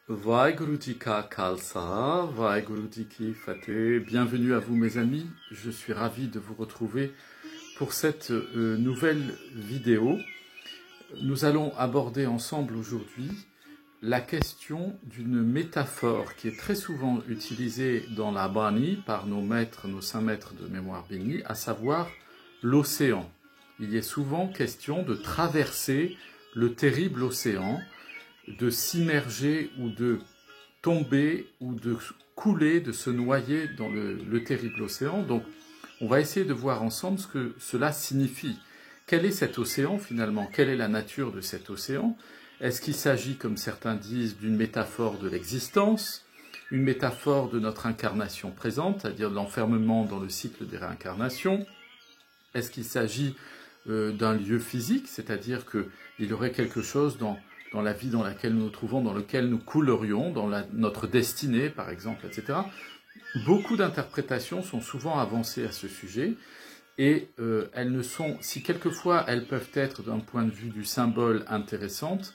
Vaheguru Ji Ka Khalsa, Vaheguru Ji Ki Fateh. Bienvenue à vous mes amis, je suis ravi de vous retrouver pour cette nouvelle vidéo. Nous allons aborder ensemble aujourd'hui la question d'une métaphore qui est très souvent utilisée dans la Bani par nos maîtres, nos saints maîtres de mémoire bénie, à savoir l'océan. Il est souvent question de traverser le terrible océan, de s'immerger ou de tomber ou de couler, de se noyer dans le terrible océan. Donc on va essayer de voir ensemble ce que cela signifie. Quel est cet océan finalement? Quelle est la nature de cet océan? Est-ce qu'il s'agit, comme certains disent, d'une métaphore de l'existence, une métaphore de notre incarnation présente, c'est-à-dire de l'enfermement dans le cycle des réincarnations? Est-ce qu'il s'agit d'un lieu physique, c'est-à-dire qu'il y aurait quelque chose dans la vie dans laquelle nous nous trouvons, dans lequel nous coulerions, dans notre destinée par exemple, etc. Beaucoup d'interprétations sont souvent avancées à ce sujet, et elles ne sont, si quelquefois elles peuvent être d'un point de vue du symbole intéressantes,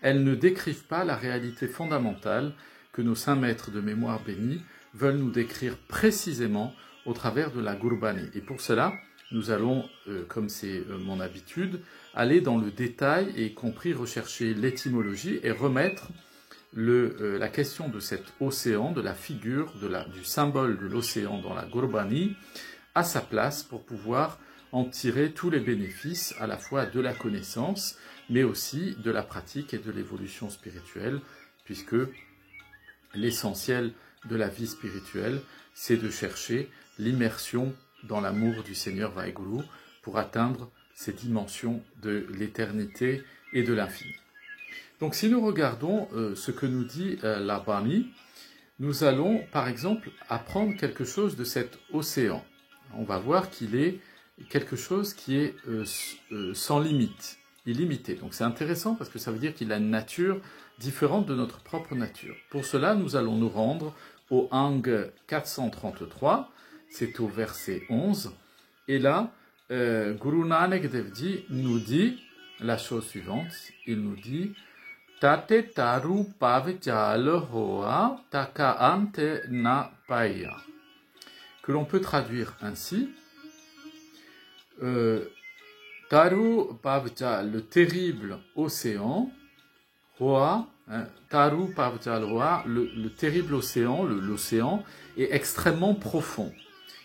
elles ne décrivent pas la réalité fondamentale que nos saints maîtres de mémoire bénie veulent nous décrire précisément au travers de la Gurbani. Et pour cela, nous allons, comme c'est mon habitude, aller dans le détail et y compris rechercher l'étymologie et remettre la question de cet océan, de la figure, du symbole de l'océan dans la Gurbani, à sa place pour pouvoir en tirer tous les bénéfices à la fois de la connaissance, mais aussi de la pratique et de l'évolution spirituelle, puisque l'essentiel de la vie spirituelle, c'est de chercher l'immersion dans l'amour du Seigneur Vaheguru pour atteindre ces dimensions de l'éternité et de l'infini. Donc si nous regardons ce que nous dit la Bani, nous allons par exemple apprendre quelque chose de cet océan. On va voir qu'il est quelque chose qui est sans limite, illimité. Donc c'est intéressant parce que ça veut dire qu'il a une nature différente de notre propre nature. Pour cela, nous allons nous rendre au Ang 433, c'est au verset 11, et là, Guru Nanak Dev Ji nous dit la chose suivante, il nous dit « Tate taru pavjal hoa taka ante na paya » que l'on peut traduire ainsi Taru pavjal, le terrible océan, hoa, Taru pavjal hoa, le terrible océan, l'océan est extrêmement profond.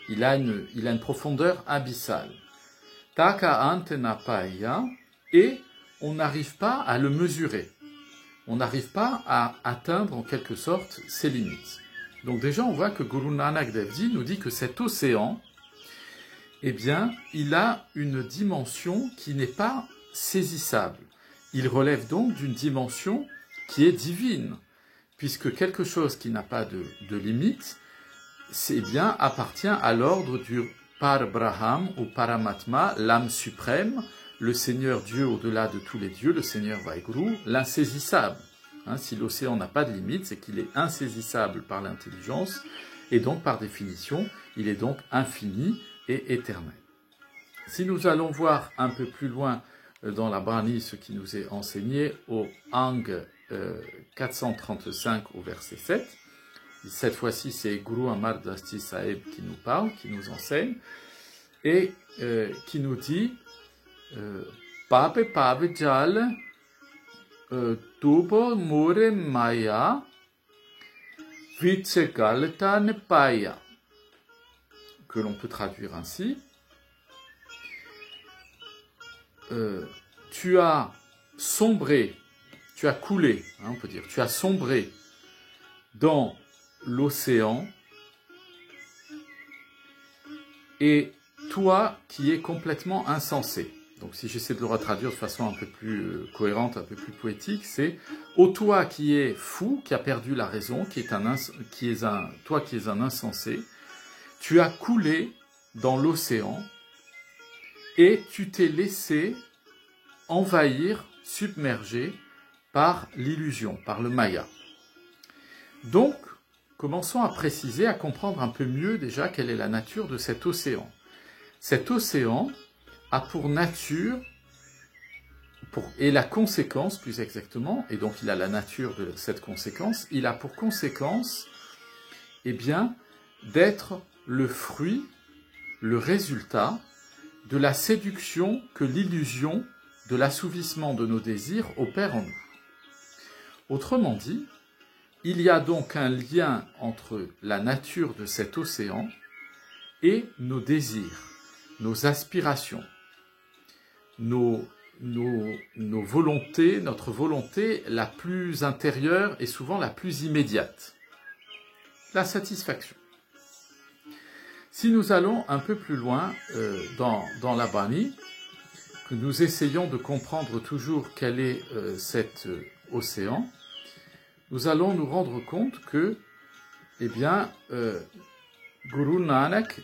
Il a une profondeur abyssale. Taka antena paya, et on n'arrive pas à le mesurer. On n'arrive pas à atteindre en quelque sorte ses limites. Donc déjà on voit que Guru Nanak Dev Ji nous dit que cet océan, eh bien, il a une dimension qui n'est pas saisissable. Il relève donc d'une dimension qui est divine, puisque quelque chose qui n'a pas de limite, c'est bien appartient à l'ordre du Par-Braham ou Paramatma, l'âme suprême, le Seigneur Dieu au-delà de tous les dieux, le Seigneur Vaheguru, l'insaisissable. Si l'océan n'a pas de limite, c'est qu'il est insaisissable par l'intelligence, et donc par définition, il est donc infini et éternel. Si nous allons voir un peu plus loin dans la Bani ce qui nous est enseigné au Ang 435 au verset 7, cette fois-ci, c'est Guru Amar Das Ji Sahib qui nous parle, qui nous enseigne, et qui nous dit Pape Pavjal Tubo Mure Maya Vitsegaltan Paya, que l'on peut traduire ainsi tu as sombré, tu as coulé, on peut dire, tu as sombré dans l'océan, et toi qui es complètement insensé. Donc si j'essaie de le retraduire de façon un peu plus cohérente, un peu plus poétique, c'est « Ô toi qui es fou, qui a perdu la raison, toi qui es un insensé, tu as coulé dans l'océan et tu t'es laissé envahir, submerger par l'illusion, par le maya. » Donc, commençons à préciser, à comprendre un peu mieux déjà quelle est la nature de cet océan. Cet océan a pour nature et la conséquence, plus exactement, et donc il a la nature de cette conséquence, il a pour conséquence, eh bien, d'être le fruit, le résultat de la séduction que l'illusion de l'assouvissement de nos désirs opère en nous. Autrement dit, il y a donc un lien entre la nature de cet océan et nos désirs, nos aspirations, nos volontés, notre volonté la plus intérieure et souvent la plus immédiate, la satisfaction. Si nous allons un peu plus loin dans la Bani, que nous essayons de comprendre toujours quel est cet océan, nous allons nous rendre compte que, eh bien, Guru Nanak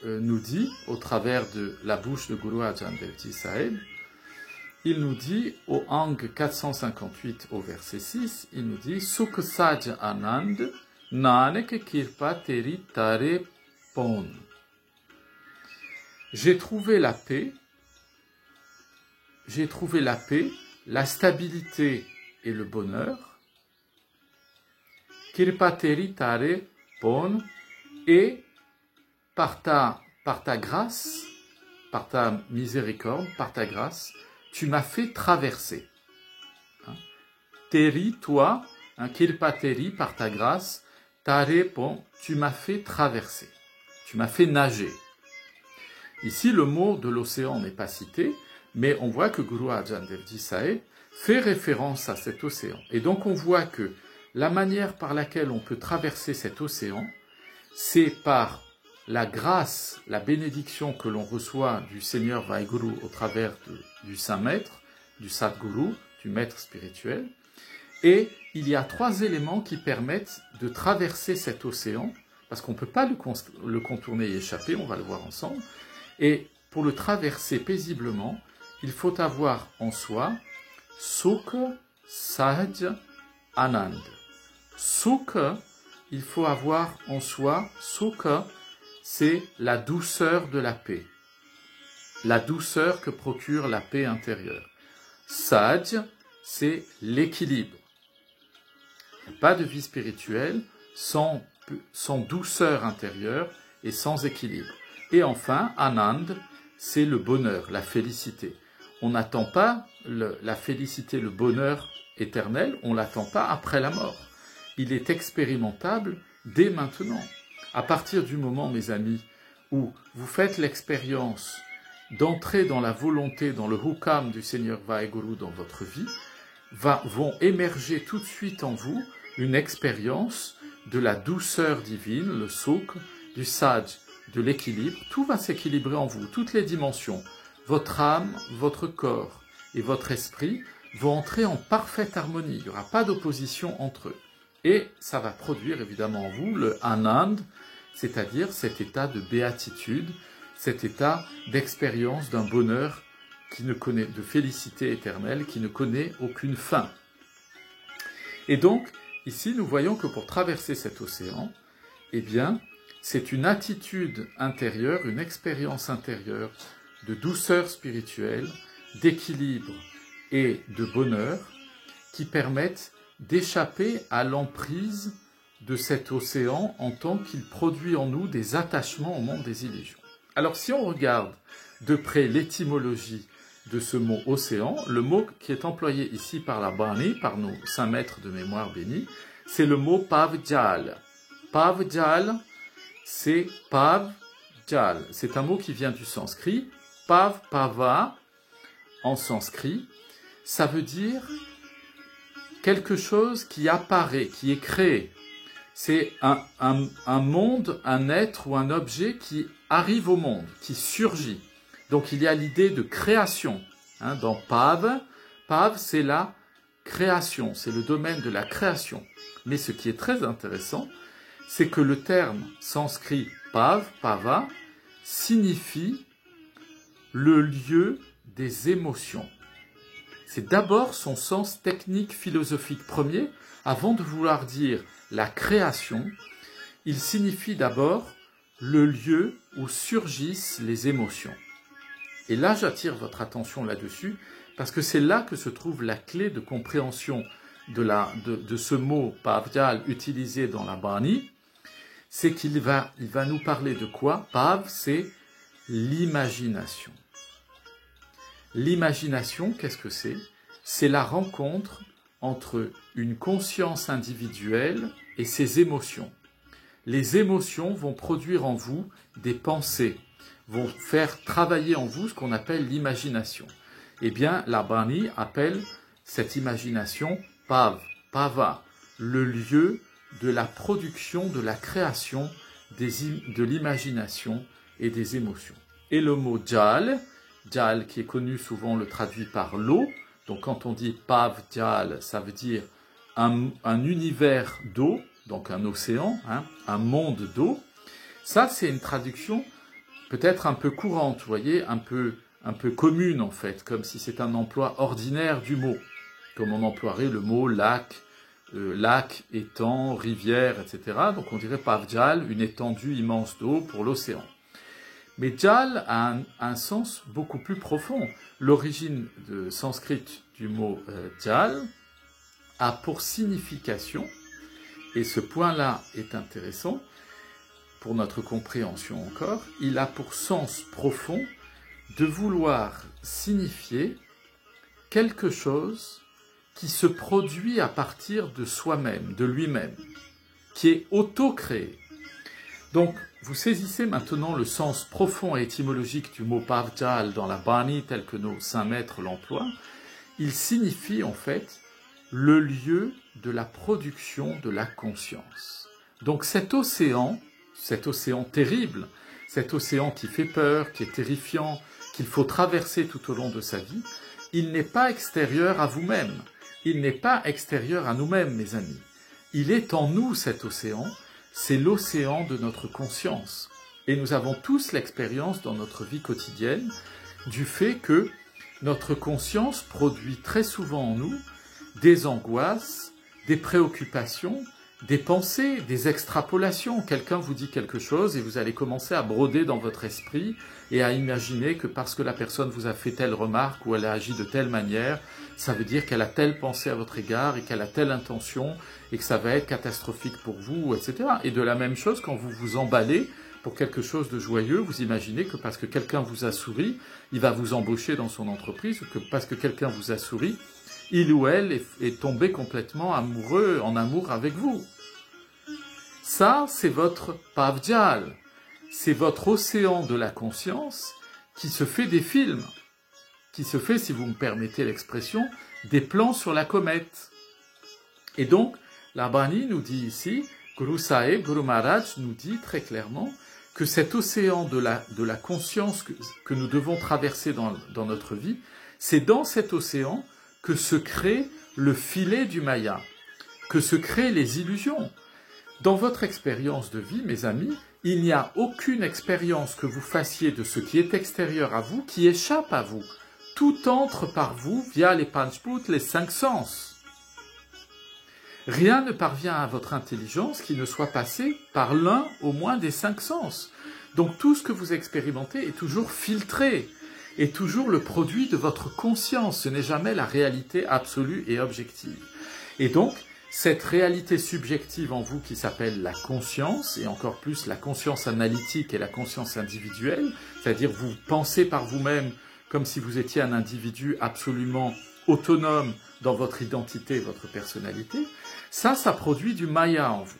nous dit, au travers de la bouche de Guru Arjan Dev Ji Sahib, il nous dit, au Ang 458 au verset 6, il nous dit « Sukh Saj Anand, Nanak Kirpa Teri Tare Pon » J'ai trouvé la paix, la stabilité et le bonheur, Kirpa Teri Tare Pon, et par ta grâce, par ta miséricorde, par ta grâce, tu m'as fait traverser. Teri, toi, Kirpa Teri, par ta grâce, Tare Pon, tu m'as fait traverser, tu m'as fait nager. Ici, le mot de l'océan n'est pas cité, mais on voit que Guru Arjan Dev Ji Sahib fait référence à cet océan. Et donc on voit que la manière par laquelle on peut traverser cet océan, c'est par la grâce, la bénédiction que l'on reçoit du Seigneur Vaheguru au travers du Saint Maître, du Sadguru, du Maître spirituel. Et il y a 3 éléments qui permettent de traverser cet océan, parce qu'on ne peut pas le contourner et échapper, on va le voir ensemble. Et pour le traverser paisiblement, il faut avoir en soi Sukh Sahaj Anand. Sukh, il faut avoir en soi, Sukh, c'est la douceur de la paix. La douceur que procure la paix intérieure. Saj, c'est l'équilibre. Il n'y a pas de vie spirituelle sans douceur intérieure et sans équilibre. Et enfin, Anand, c'est le bonheur, la félicité. On n'attend pas la félicité, le bonheur éternel, on ne l'attend pas après la mort. Il est expérimentable dès maintenant. À partir du moment, mes amis, où vous faites l'expérience d'entrer dans la volonté, dans le hukam du Seigneur Vaheguru dans votre vie, vont émerger tout de suite en vous une expérience de la douceur divine, le souk, du saj, de l'équilibre. Tout va s'équilibrer en vous, toutes les dimensions. Votre âme, votre corps et votre esprit vont entrer en parfaite harmonie. Il n'y aura pas d'opposition entre eux. Et ça va produire évidemment en vous le anand, c'est-à-dire cet état de béatitude, cet état d'expérience d'un bonheur qui ne connaît, de félicité éternelle, qui ne connaît aucune fin. Et donc, ici, nous voyons que pour traverser cet océan, eh bien, c'est une attitude intérieure, une expérience intérieure de douceur spirituelle, d'équilibre et de bonheur qui permettent d'échapper à l'emprise de cet océan en tant qu'il produit en nous des attachements au monde des illusions. Alors si on regarde de près l'étymologie de ce mot océan, le mot qui est employé ici par la Bani, par nos saints maîtres de mémoire bénis, c'est le mot Pavjal. Pavjal, c'est Pavjal. C'est un mot qui vient du sanskrit. Pav, Pava, en sanskrit, ça veut dire quelque chose qui apparaît, qui est créé. C'est un monde, un être ou un objet qui arrive au monde, qui surgit. Donc il y a l'idée de création. Dans Pav, Pav c'est la création, c'est le domaine de la création. Mais ce qui est très intéressant, c'est que le terme sanskrit Pav, Pava, signifie le lieu des émotions. C'est d'abord son sens technique philosophique premier, avant de vouloir dire la création, il signifie d'abord le lieu où surgissent les émotions. Et là, j'attire votre attention là-dessus, parce que c'est là que se trouve la clé de compréhension de ce mot Pav-Djal utilisé dans la Bani, c'est qu'il va nous parler de quoi? Pav, c'est l'imagination. L'imagination, qu'est-ce que c'est? C'est la rencontre entre une conscience individuelle et ses émotions. Les émotions vont produire en vous des pensées, vont faire travailler en vous ce qu'on appelle l'imagination. Eh bien, la Bani appelle cette imagination Pav, Pava, le lieu de la production, de la création de l'imagination et des émotions. Et le mot Djal, Djal qui est connu souvent le traduit par l'eau, donc quand on dit Pav Djal, ça veut dire un univers d'eau, donc un océan, hein, un monde d'eau. Ça, c'est une traduction peut-être un peu courante, vous voyez, un peu commune en fait, comme si c'est un emploi ordinaire du mot, comme on emploierait le mot lac, étang, rivière, etc. Donc on dirait Pav Djal, une étendue immense d'eau pour l'océan. Mais Djal a un sens beaucoup plus profond. L'origine sanskrit du mot Djal a pour signification, et ce point-là est intéressant pour notre compréhension encore, il a pour sens profond de vouloir signifier quelque chose qui se produit à partir de soi-même, de lui-même, qui est auto-créé. Donc, vous saisissez maintenant le sens profond et étymologique du mot Pav-Djal dans la Bani tel que nos saints maîtres l'emploient. Il signifie en fait le lieu de la production de la conscience. Donc cet océan terrible, cet océan qui fait peur, qui est terrifiant, qu'il faut traverser tout au long de sa vie, il n'est pas extérieur à vous-même, il n'est pas extérieur à nous-mêmes, mes amis. Il est en nous, cet océan, c'est l'océan de notre conscience. Et nous avons tous l'expérience dans notre vie quotidienne du fait que notre conscience produit très souvent en nous des angoisses, des préoccupations, des pensées, des extrapolations. Quelqu'un vous dit quelque chose et vous allez commencer à broder dans votre esprit et à imaginer que parce que la personne vous a fait telle remarque ou elle a agi de telle manière, ça veut dire qu'elle a telle pensée à votre égard et qu'elle a telle intention et que ça va être catastrophique pour vous, etc. Et de la même chose, quand vous vous emballez pour quelque chose de joyeux, vous imaginez que parce que quelqu'un vous a souri, il va vous embaucher dans son entreprise, ou que parce que quelqu'un vous a souri, il ou elle est tombé complètement amoureux, en amour avec vous. Ça, c'est votre Pav Djal, c'est votre océan de la conscience qui se fait des films, qui se fait, si vous me permettez l'expression, des plans sur la comète. Et donc, la Bani nous dit ici, Guru Sahib, Guru Maharaj nous dit très clairement que cet océan de la conscience que nous devons traverser dans notre vie, c'est dans cet océan que se crée le filet du Maya, que se créent les illusions. Dans votre expérience de vie, mes amis, il n'y a aucune expérience que vous fassiez de ce qui est extérieur à vous qui échappe à vous. Tout entre par vous via les panchbhut, les 5 sens. Rien ne parvient à votre intelligence qui ne soit passé par l'un au moins des 5 sens. Donc tout ce que vous expérimentez est toujours filtré, est toujours le produit de votre conscience. Ce n'est jamais la réalité absolue et objective. Et donc, cette réalité subjective en vous qui s'appelle la conscience, et encore plus la conscience analytique et la conscience individuelle, c'est-à-dire vous pensez par vous-même comme si vous étiez un individu absolument autonome dans votre identité et votre personnalité, ça produit du Maya en vous.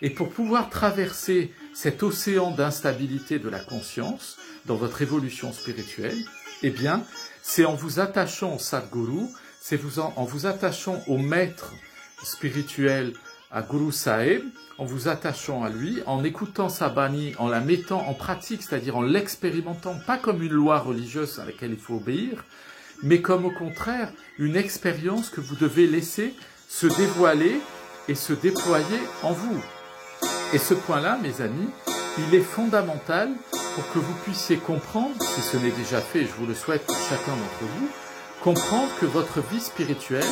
Et pour pouvoir traverser cet océan d'instabilité de la conscience dans votre évolution spirituelle, eh bien, c'est en vous attachant au Sadguru, c'est en vous attachant au maître spirituel, à Guru Sahib, en vous attachant à lui, en écoutant sa Bani, en la mettant en pratique, c'est-à-dire en l'expérimentant, pas comme une loi religieuse à laquelle il faut obéir, mais comme au contraire une expérience que vous devez laisser se dévoiler et se déployer en vous. Et ce point-là, mes amis, il est fondamental pour que vous puissiez comprendre, si ce n'est déjà fait, et je vous le souhaite pour chacun d'entre vous, comprendre que votre vie spirituelle,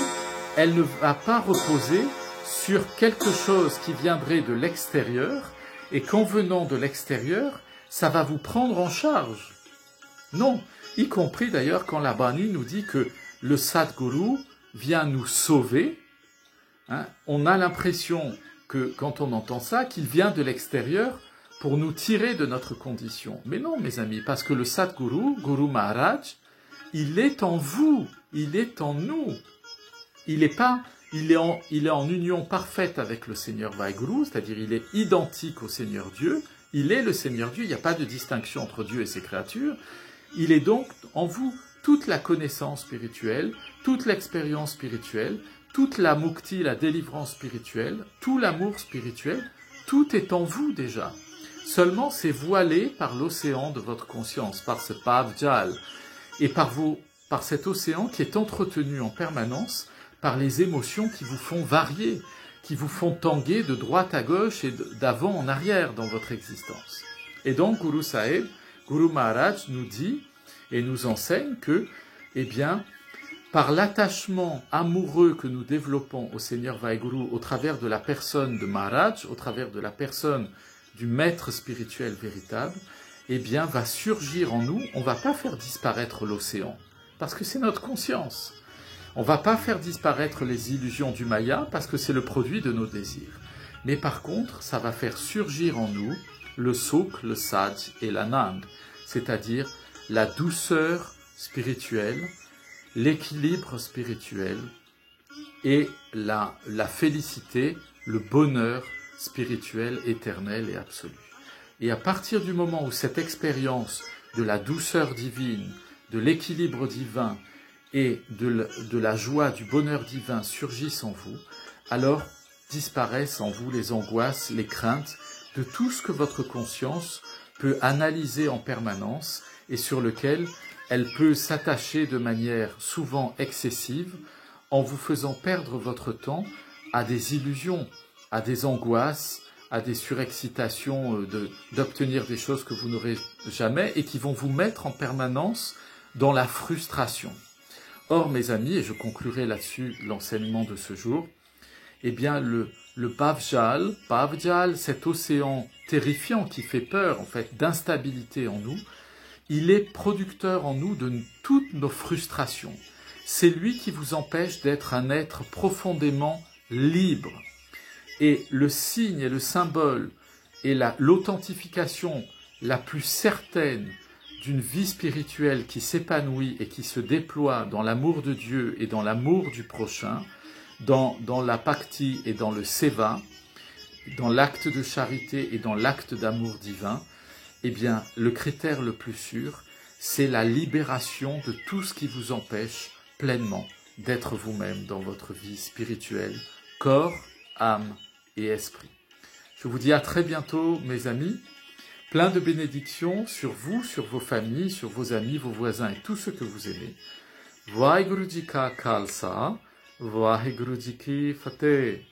elle ne va pas reposer sur quelque chose qui viendrait de l'extérieur, et qu'en venant de l'extérieur, ça va vous prendre en charge. Non, y compris d'ailleurs quand la Bani nous dit que le Sadguru vient nous sauver, hein, on a l'impression que quand on entend ça, qu'il vient de l'extérieur pour nous tirer de notre condition. Mais non, mes amis, parce que le Sadguru, Guru Maharaj, il est en vous, il est en nous. Il est en union parfaite avec le Seigneur Vaheguru, c'est-à-dire il est identique au Seigneur Dieu, il est le Seigneur Dieu, il n'y a pas de distinction entre Dieu et ses créatures. Il est donc en vous toute la connaissance spirituelle, toute l'expérience spirituelle, toute la mukti, la délivrance spirituelle, tout l'amour spirituel, tout est en vous déjà. Seulement c'est voilé par l'océan de votre conscience, par ce pavjal, et par cet océan qui est entretenu en permanence par les émotions qui vous font varier, qui vous font tanguer de droite à gauche et d'avant en arrière dans votre existence. Et donc Guru Sahib, Guru Maharaj nous dit et nous enseigne que, eh bien, par l'attachement amoureux que nous développons au Seigneur Vaheguru au travers de la personne de Maharaj, au travers de la personne du maître spirituel véritable, eh bien, va surgir en nous, on ne va pas faire disparaître l'océan, parce que c'est notre conscience. On ne va pas faire disparaître les illusions du Maya, parce que c'est le produit de nos désirs. Mais par contre, ça va faire surgir en nous le Sukh, le Saj et l'Anand, c'est-à-dire la douceur spirituelle, l'équilibre spirituel et la félicité, le bonheur spirituel, éternel et absolu. Et à partir du moment où cette expérience de la douceur divine, de l'équilibre divin et de la joie, du bonheur divin surgissent en vous, alors disparaissent en vous les angoisses, les craintes de tout ce que votre conscience peut analyser en permanence et sur lequel elle peut s'attacher de manière souvent excessive en vous faisant perdre votre temps à des illusions, à des angoisses, à des surexcitations d'obtenir des choses que vous n'aurez jamais et qui vont vous mettre en permanence dans la frustration. Or, mes amis, et je conclurai là-dessus l'enseignement de ce jour, eh bien, le Pavjal, cet océan terrifiant qui fait peur, en fait, d'instabilité en nous, il est producteur en nous de toutes nos frustrations. C'est lui qui vous empêche d'être un être profondément libre. Et le signe et le symbole et l'authentification la plus certaine d'une vie spirituelle qui s'épanouit et qui se déploie dans l'amour de Dieu et dans l'amour du prochain, dans la bhakti et dans le seva, dans l'acte de charité et dans l'acte d'amour divin, eh bien, le critère le plus sûr, c'est la libération de tout ce qui vous empêche pleinement d'être vous-même dans votre vie spirituelle, corps, âme et esprit. Je vous dis à très bientôt, mes amis. Plein de bénédictions sur vous, sur vos familles, sur vos amis, vos voisins et tous ceux que vous aimez. Vaheguru Ji Ka Khalsa, Vaheguru Ji Ki Fateh.